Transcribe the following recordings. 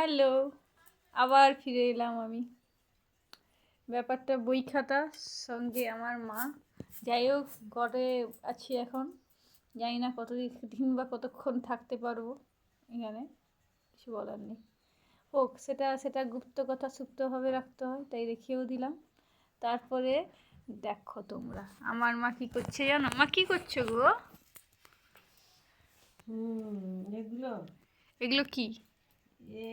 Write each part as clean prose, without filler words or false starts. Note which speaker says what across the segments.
Speaker 1: Hello, আবার ফিরে এলাম আমি। ব্যাপারটা বই খাতা সঙ্গে আমার মা। যাই হোক, ঘরে আছি এখন। জানি না কতদিন বা কতক্ষণ থাকতে পারবো এখানে, কিছু বলার নেই। হোক, সেটা সেটা গুপ্ত কথা সুপ্তভাবে রাখতে হয়, তাই রেখেও দিলাম। তারপরে দেখো তোমরা আমার মা কি করছে জানো? মা কি করছো গো?
Speaker 2: এগুলো
Speaker 1: এগুলো কি?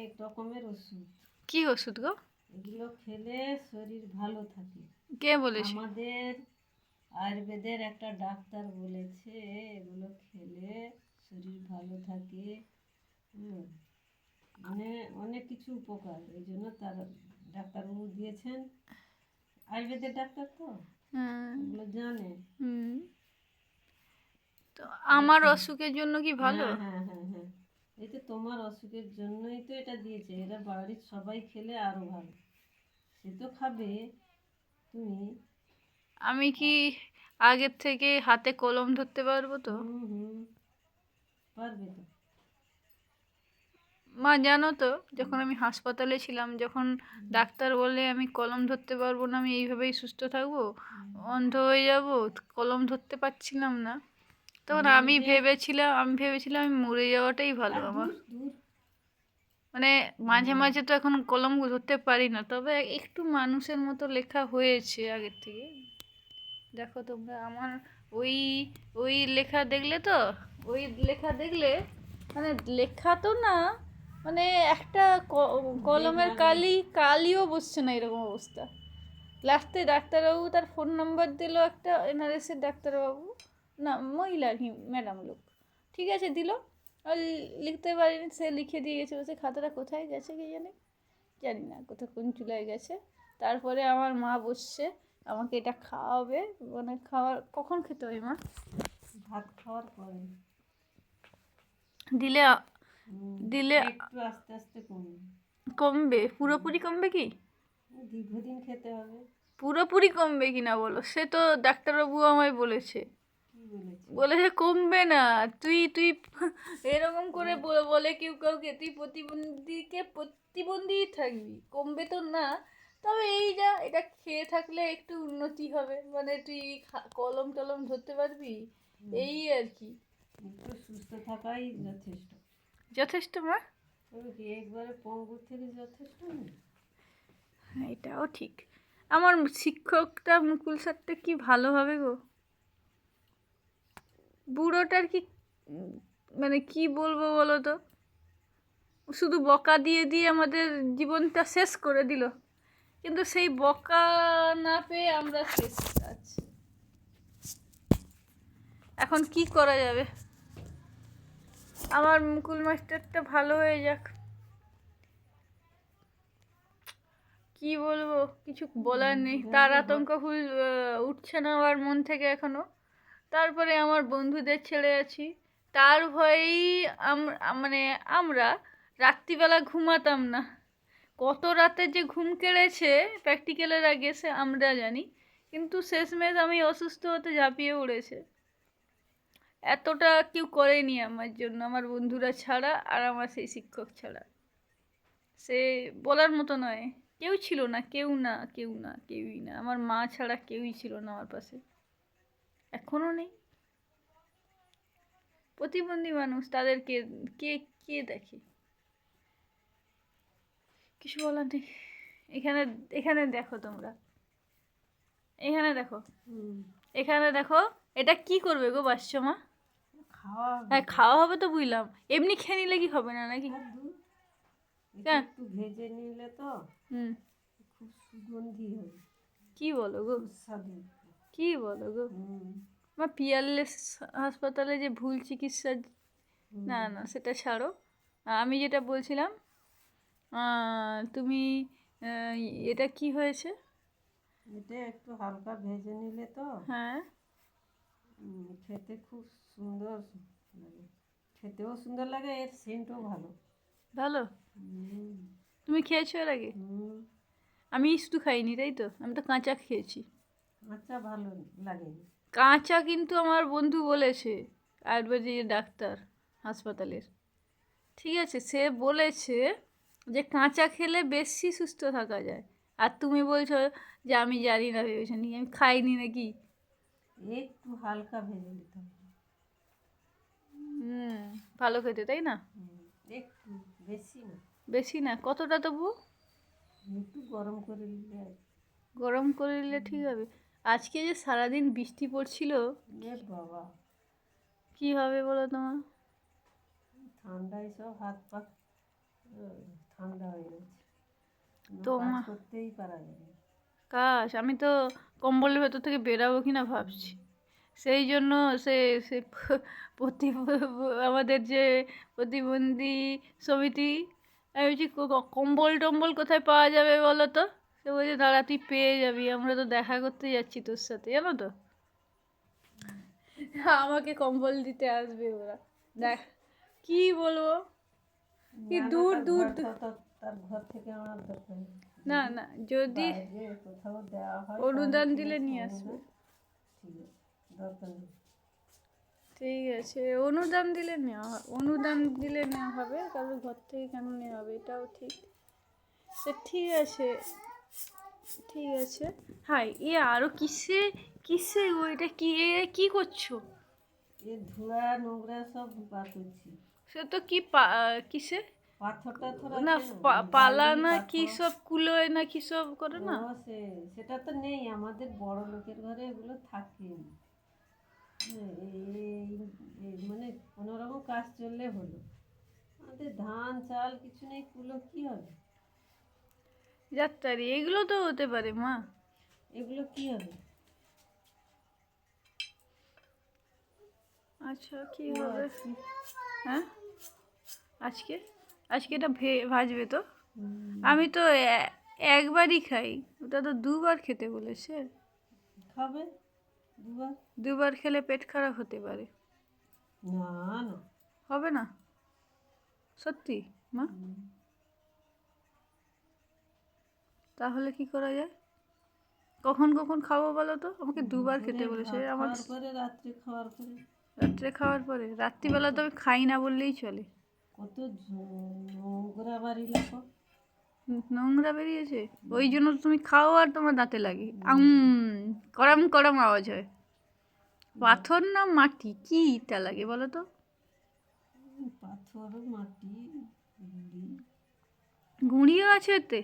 Speaker 2: এক রকমের ওষুধ।
Speaker 1: কি ওষুধ গো?
Speaker 2: এগুলো খেলে শরীর ভালো থাকে।
Speaker 1: কে বলেছে?
Speaker 2: আমাদের আয়ুর্বেদের একটা ডাক্তার বলেছে এগুলো খেলে শরীর ভালো থাকে। হুম, মানে অনেক কিছু উপকার, এই জন্য তার ডাক্তারবাবু দিয়েছেন। আয়ুর্বেদের ডাক্তার তো
Speaker 1: হুম
Speaker 2: এগুলো জানে।
Speaker 1: হুম। তো আমার
Speaker 2: দেখি।
Speaker 1: অসুখের জন্য কি ভালো?
Speaker 2: হ্যাঁ হ্যাঁ হ্যাঁ হ্যাঁ, এই তো তোমার অসুখের জন্যই তো এটা দিয়েছে। এরা বাড়ির সবাই খেলে আরো ভালো। সে তো খাবে, তুমি।
Speaker 1: আমি কি আগের থেকে হাতে কলম ধরতে পারবো তো?
Speaker 2: হুম হুম, পারবে তো।
Speaker 1: মা জানো তো, যখন আমি হাসপাতালে ছিলাম, যখন ডাক্তার বলে আমি কলম ধরতে পারবো না, আমি এইভাবেই সুস্থ থাকবো, অন্ধ হয়ে যাব, কলম ধরতে পারছিলাম না, তখন
Speaker 2: তুমি
Speaker 1: আমি
Speaker 2: যে
Speaker 1: ভেবেছিলাম আমি মরে যাওয়াটাই ভালো
Speaker 2: আর
Speaker 1: আমার।
Speaker 2: দূর দূর।
Speaker 1: মানে মাঝে
Speaker 2: হুম,
Speaker 1: মাঝে তো এখন কলম ধরতে পারি না, তবে একটু মানুষের মতো লেখা হয়েছে আগের থেকে। দেখো তোমরা আমার ওই ওই লেখা দেখলে তো, ওই লেখা দেখলে, মানে লেখা তো না, মানে একটা কলমের
Speaker 2: দেখলাম
Speaker 1: কালিও বসছে না, এরকম অবস্থা। লাস্টে ডাক্তারবাবু তার ফোন নাম্বার দিল, একটা এনআরএসের ডাক্তারবাবু, না মহিলা ম্যাডাম লোক, ঠিক আছে দিল। আর লিখতে পারিনি, সে লিখে দিয়ে গেছে, বলছে খাতাটা কোথায় গেছে কে জানে, জানি না কোথায় কোন চুলায় গেছে। তারপরে আমার মা বসছে, আমাকে এটা খাওয়াবে। মানে খাওয়ার কখন খেতে হয় মা?
Speaker 2: ভাত খাওয়ার পরে।
Speaker 1: দিলে দিলে
Speaker 2: একটু আস্তে আস্তে কমবে।
Speaker 1: কমবে? পুরোপুরি কমবে কি?
Speaker 2: দীর্ঘদিন খেতে হবে।
Speaker 1: পুরোপুরি কমবে কি না বলো, সে তো ডাক্তারবাবু আমায় বলেছে।
Speaker 2: কি বলেছে?
Speaker 1: বলেছে কমবে না। তুই তুই এরকম করে বলে কেউ কাউকে, তুই প্রতিবন্ধী থাকবি, কমবে তো না। তবে এই যা এটা খেয়ে থাকলে একটু উন্নতি হবে, মানে তুই কলম টলম ধরতে পারবি, এই আর কি।
Speaker 2: একটু সুস্থ থাকাই যথেষ্ট।
Speaker 1: যথেষ্ট মা?
Speaker 2: তবে কি একবারে পঙ্গু থেকে যথেষ্ট না?
Speaker 1: হ্যাঁ, এটাও ঠিক। আমার শিক্ষকটা মুকুল স্যারটা কি ভালো হবে গো। বুড়োটার কি মানে কি বলবো বলো তো, শুধু বকা দিয়ে দিয়ে আমাদের জীবনটা শেষ করে দিল। কিন্তু সেই বকা না পেয়ে আমরা শেষ আছি। এখন কি করা যাবে? আমার মুকুল মাস্টারটা ভালো হয়ে যাক। কি বলবো, কিছু বলার নেই। তার
Speaker 2: দেখো
Speaker 1: আতঙ্ক ফুল উঠছে না আমার মন থেকে এখনো। তারপরে আমার বন্ধুদের ছেড়ে আছি, তার ভয়েই মানে আমরা রাত্রিবেলা ঘুমাতাম না। কত রাতে যে ঘুম কেড়েছে প্র্যাকটিক্যালের আগে সে আমরা জানি, কিন্তু শেষমেশ আমি অসুস্থ হতে ঝাঁপিয়ে পড়েছে। এতটা কেউ করেনি আমার জন্য, আমার বন্ধুরা ছাড়া আর আমার সেই শিক্ষক ছাড়া। সে বলার মতো নয়। কেউ ছিল না, কেউই না, আমার মা ছাড়া কেউই ছিল না আমার পাশে, এখনো নেই। প্রতিবন্ধী মানুষ, তাদেরকে কে কে দেখে? কিছু বলার নেই। এখানে এখানে দেখো তোমরা, এখানে দেখো,
Speaker 2: হুম,
Speaker 1: এখানে দেখো, এটা কি করবে গো বাচ্চা মা?
Speaker 2: খাওয়া হবে
Speaker 1: হ্যাঁ
Speaker 2: তো।
Speaker 1: খাওয়া হবে তো বুঝলাম, এমনি খেয়ে নিলে কি হবে না নাকি?
Speaker 2: আর দূর, এটা
Speaker 1: হ্যাঁ।
Speaker 2: একটু ভেজে নিলে তো
Speaker 1: হুম।
Speaker 2: খুব সুগন্ধি হবে,
Speaker 1: কি বলো গো?
Speaker 2: সুস্বাদু।
Speaker 1: কি বলো গো?
Speaker 2: হুম
Speaker 1: মা পিয়ারলেস হাসপাতালে যে ভুল চিকিৎসা, না
Speaker 2: হুম,
Speaker 1: না সেটা ছাড়ো। আমি যেটা বলছিলাম, তুমি আহ, এটা কি হয়েছে?
Speaker 2: এটা একটু হালকা ভেজে নিলে তো
Speaker 1: হ্যাঁ।
Speaker 2: খেতে খুব সুন্দর লাগে। খেতেও সুন্দর লাগে, এর সেন্টও ভালো।
Speaker 1: ভালো?
Speaker 2: হুম
Speaker 1: তুমি খেয়েছো এর আগে?
Speaker 2: হুম,
Speaker 1: আমি শুধু খাইনি, তাই তো, আমি তো কাঁচা খেয়েছি।
Speaker 2: আচ্ছা, ভালো লাগে।
Speaker 1: কাঁচা কিন্তু আমার বন্ধু বলেছে, আয়ুর্বেদিক ডাক্তার হাসপাতালের, ঠিক আছে, সে বলেছে যে কাঁচা খেলে বেশি সুস্থ থাকা যায়, আর তুমি বলছো যে আমি জানি না ভেবেছো নি আমি খাইনি নাকি।
Speaker 2: একটু হালকা ভেজে নিতে হবে।
Speaker 1: হুম, ভালো খেতে তাই না?
Speaker 2: একটু, বেশি না।
Speaker 1: বেশি না, কতটা তবু?
Speaker 2: একটু গরম করে নিলে আর কি।
Speaker 1: গরম করে নিলে ঠিক হবে। আজকে যে সারাদিন বৃষ্টি পড়ছিল,
Speaker 2: এ বাবা,
Speaker 1: কি হবে বলো তোমার?
Speaker 2: ঠান্ডায় সব হাত পা ঠান্ডা হয়ে গেছে, কোনো কাজ
Speaker 1: তোমার
Speaker 2: করতেই পারা যায় না।
Speaker 1: কাশ আমি তো কম্বলের ভেতর থেকে বেরাবো কিনা ভাবছি। সেই জন্য সে সে প্রতি আমাদের যে প্রতিবন্ধী সমিতি, আমি বলছি কম্বল টম্বল কোথায় পাওয়া যাবে বলো তো? সে বলছে দাঁড়া তুই পেয়ে যাবি, আমরা তো দেখা করতে যাচ্ছি তোর সাথে, জানো তো। আমাকে কম্বল দিতে আসবে ওরা, দেখ কি বলবো, কি
Speaker 2: না না,
Speaker 1: দূর দূর দূর।
Speaker 2: তার ঘর থেকে আমার দরকার নেই।
Speaker 1: না
Speaker 2: যদি
Speaker 1: না, যদি
Speaker 2: বাইরে কোথাও দেওয়া হয় তাহলে
Speaker 1: অনুদান
Speaker 2: ঠিক
Speaker 1: দিলে
Speaker 2: আছে,
Speaker 1: নিয়ে আসবে।
Speaker 2: অনুদান ঠিক আছে, দরকার নেই।
Speaker 1: ঠিক আছে, অনুদান দিলে নেওয়া হবে, অনুদান দিলে নেওয়া হবে, কারোর ঘর থেকে কেন নেওয়া হবে, এটাও ঠিক। সে ঠিক আছে, ঠিক আছে। হাই এ আরো কিসে, কিসে গো এটা কি, এ কি করছো?
Speaker 2: এ ধুলা নোংরা সব বার করছি।
Speaker 1: সে তো কি কিসে,
Speaker 2: পাথর টাথর
Speaker 1: না
Speaker 2: আছে,
Speaker 1: পালা
Speaker 2: বালি
Speaker 1: না কি
Speaker 2: পাথর।
Speaker 1: সব কুলোয় না কি সব করে
Speaker 2: ও
Speaker 1: না?
Speaker 2: সেটা তো নেই, আমাদের বড় লোকের ঘরে এগুলো থাকে। মানে কোনো রকম কাজ চললে হলো, আমাদের ধান চাল কিছু নেই, কুলো কি হবে?
Speaker 1: যাত্রারি এগুলো তো হতে পারে মা।
Speaker 2: এগুলো কি হবে?
Speaker 1: আচ্ছা কি
Speaker 2: ও
Speaker 1: হবে?
Speaker 2: আজকে
Speaker 1: হ্যাঁ, আজকে, আজকে এটা ভাজবে তো?
Speaker 2: হুম,
Speaker 1: আমি তো একবারই খাই, ওটা তো দুবার খেতে বলেছে।
Speaker 2: খাবে দুবার?
Speaker 1: দুবার খেলে পেট খারাপ হতে পারে।
Speaker 2: না না।
Speaker 1: হবে না? সত্যি মা?
Speaker 2: হুম,
Speaker 1: তাহলে কি করা যায়? কখন কখন খাবো বলো তো? আমাকে দুবার খেতে
Speaker 2: দুপুরে
Speaker 1: বলেছে
Speaker 2: ভাত
Speaker 1: আমার।
Speaker 2: খাওয়ার পরে, রাত্রে খাওয়ার পরে।
Speaker 1: রাত্রে খাওয়ার পরে? রাত্রিবেলা
Speaker 2: কত
Speaker 1: তো আমি খাই না বললেই চলে।
Speaker 2: কত নোংরা বাড়ি লোক।
Speaker 1: নোংরা বেরিয়েছে, ওই জন্য তো তুমি খাও আর তোমার দাঁতে লাগে কড়াম কড়াম আওয়াজ হয়। পাথর না মাটি কিটা লাগে বলো তো?
Speaker 2: পাথর মাটি গুড়ি।
Speaker 1: গুঁড়িও আছে এতে?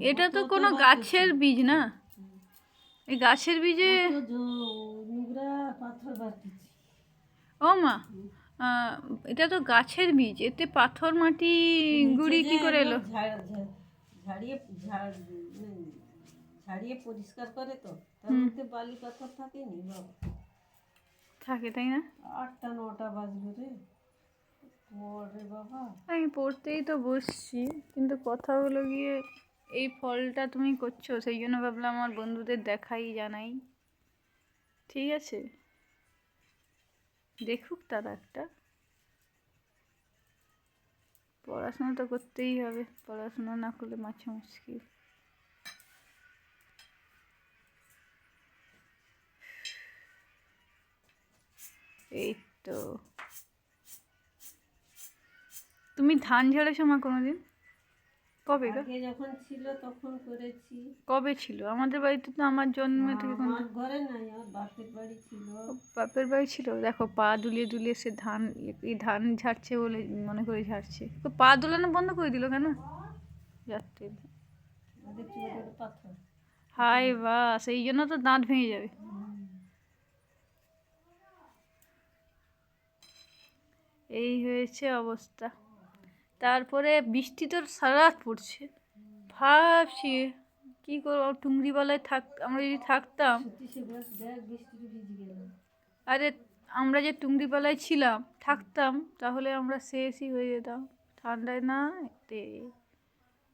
Speaker 1: এটা তো কোনো গাছের বীজ না, এই গাছের বীজে।
Speaker 2: নোংরা পাথর বার করছি।
Speaker 1: ও মা, এটা তো গাছের বীজ, এতে পাথর মাটি গুঁড়ি কি করে এলো?
Speaker 2: ঝাড়িয়ে ঝাড়িয়ে পরিষ্কার করে তো, তার মধ্যে বালি পাথর থাকেনি বাবা।
Speaker 1: থাকে তাই না?
Speaker 2: 8টা 9টা বাজবে রে, পরে বাবা।
Speaker 1: আমি পড়তেই তো বসছি, কিন্তু কথা হলো গিয়ে এই ফলটা তুমি করছো সেই জন্য ভাবলাম আমার বন্ধুদের দেখাই জানাই। ঠিক আছে, দেখুক তারা একটা। পড়াশোনা তো করতেই হবে, পড়াশোনা না করলে মাঝে মুশকিল। এই তো, তুমি ধান ঝাড়েছো মা কোনোদিন? কবে গো?
Speaker 2: আগে যখন ছিল তখন করেছি।
Speaker 1: কবে ছিল? আমাদের বাড়িতে তো আমার জন্মে থেকে
Speaker 2: আমার ঘরে নাই, আমার বাপের বাড়ি ছিল।
Speaker 1: বাপের বাড়ি ছিল, দেখো পা দুলিয়ে দুলিয়ে সে ধান, এই ধান ঝাড়ছে বলে মনে করে ঝাড়ছে, তো পা দুলানো বন্ধ করে দিল কেন? যাত্রী,
Speaker 2: দেখছি ওটা পাথর।
Speaker 1: হাই বা, সেই জন্য তো দাঁত ভেঙে যাবে। এই হয়েছে অবস্থা। তারপরে বৃষ্টি তো সারা রাত পড়ছে, ভাবছি কি করবো, টুংরিবালায় আমরা যদি থাকতাম।
Speaker 2: সত্যি সেগুলো দেখ, বৃষ্টিতে ভিজে গেলাম।
Speaker 1: আরে আমরা যে টুংরিবালায় ছিলাম থাকতাম, তাহলে আমরা শেষই হয়ে যেতাম ঠান্ডায় না এতে।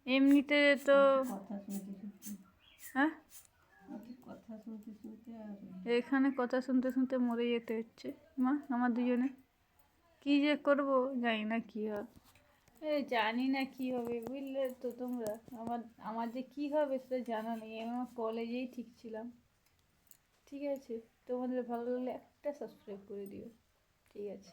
Speaker 1: এমনিতে তো
Speaker 2: কথা শুনতে শুনতে,
Speaker 1: হ্যাঁ,
Speaker 2: কথা শুনতে শুনতে আর
Speaker 1: এখানে কথা শুনতে শুনতে মরে যেতে হচ্ছে মা আমার দুজনে। কি যে করব জানি না কি হবে, জানি না কি হবে বুঝলে তো তোমরা। আমার আমার যে কী হবে সেটা জানা নেই, আমি আমার কলেজেই ঠিক ছিলাম। ঠিক আছে, তোমাদের ভালো লাগলে একটা সাবস্ক্রাইব করে দিও। ঠিক আছে।